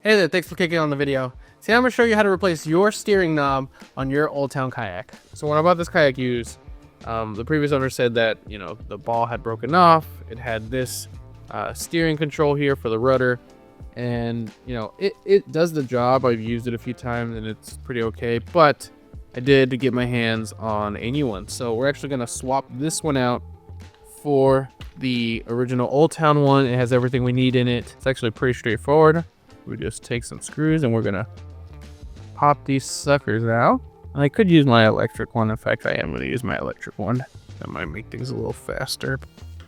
Hey there, thanks for clicking on the video. Today I'm going to show you how to replace your steering knob on your Old Town kayak. So when I bought this kayak used, the previous owner said that, the ball had broken off. It had this steering control here for the rudder. And, it does the job. I've used it a few times and it's pretty okay. But I did get my hands on a new one. So we're actually going to swap this one out for the original Old Town one. It has everything we need in it. It's actually pretty straightforward. We just take some screws and we're gonna pop these suckers out. And I could use my electric one. In fact, I am gonna use my electric one. That might make things a little faster.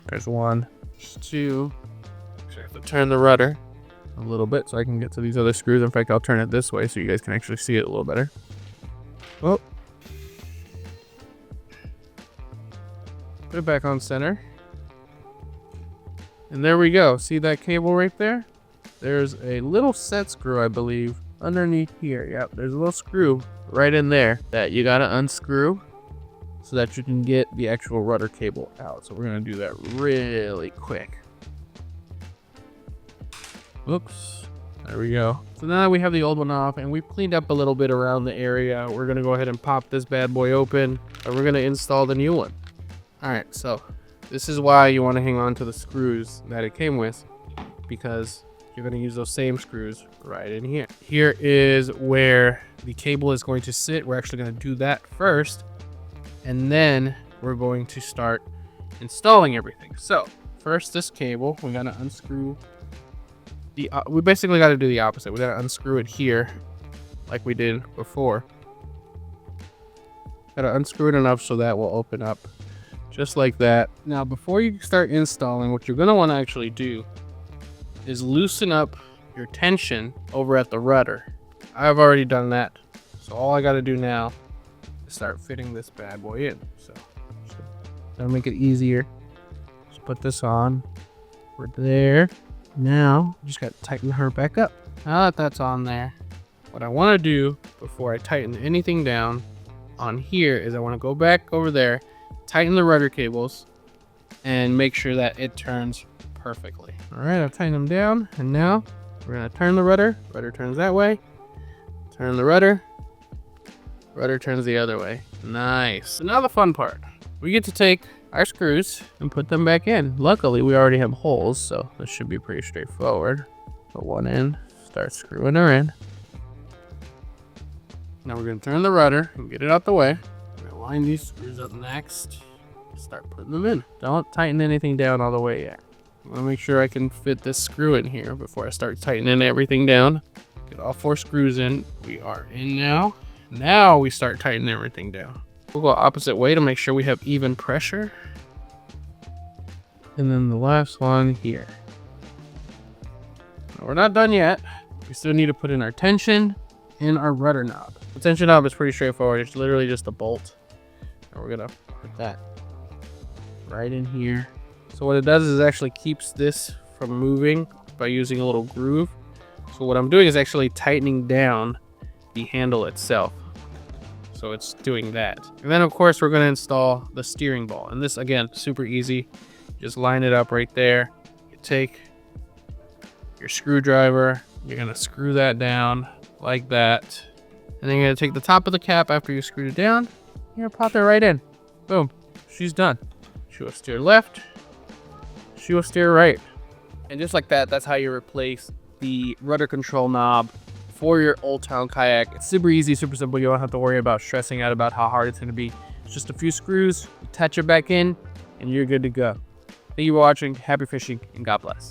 There's one. There's two. So I have to turn the rudder a little bit so I can get to these other screws. In fact, I'll turn it this way so you guys can actually see it a little better. Oh. Put it back on center. And there we go. See that cable right there? There's a little set screw, I believe, underneath here. Yep, there's a little screw right in there that you gotta unscrew so that you can get the actual rudder cable out. So we're gonna do that really quick. Oops, there we go. So now that we have the old one off and we've cleaned up a little bit around the area, we're gonna go ahead and pop this bad boy open and we're gonna install the new one. All right, so this is why you wanna hang on to the screws that it came with, because you're going to use those same screws right in here. Here is where the cable is going to sit. We're actually going to do that first, and then we're going to start installing everything. So first, this cable, we got to unscrew we basically got to do the opposite. We got to unscrew it here like we did before. Got to unscrew it enough so that will open up just like that. Now, before you start installing, what you're going to want to actually do is loosen up your tension over at the rudder. I've already done that. So all I got to do now is start fitting this bad boy in. So that'll make it easier. Just put this on. We're there. Now, just got to tighten her back up. Now that that's on there, what I want to do before I tighten anything down on here is I want to go back over there, tighten the rudder cables, and make sure that it turns perfectly. All right, I've tightened them down, and now we're gonna turn the rudder. Rudder turns that way. Turn the rudder. Rudder turns the other way. Nice. So now the fun part. We get to take our screws and put them back in. Luckily, we already have holes, so this should be pretty straightforward. Put one in, start screwing her in. Now we're gonna turn the rudder and get it out the way. We're gonna line these screws up next. Start putting them in. Don't tighten anything down all the way yet. I want to make sure I can fit this screw in here before I start tightening everything down. Get all 4 screws in. We are in now. Now we start tightening everything down. We'll go opposite way to make sure we have even pressure. And then the last one here. Now, we're not done yet. We still need to put in our tension and our rudder knob. The tension knob is pretty straightforward. It's literally just a bolt. And we're going to put that right in here. So what it does is actually keeps this from moving by using a little groove. So what I'm doing is actually tightening down the handle itself. So it's doing that. And then of course we're going to install the steering ball. And this, again, super easy. Just line it up right there. You take your screwdriver. You're going to screw that down like that. And then you're going to take the top of the cap after you screwed it down. You're going to pop it right in. Boom. She's done. She will steer left. She will steer right. And just like that, that's how you replace the rudder control knob for your Old Town kayak. It's super easy, super simple. You don't have to worry about stressing out about how hard it's going to be. It's just a few screws, attach it back in, and you're good to go. Thank you for watching. Happy fishing, and God bless.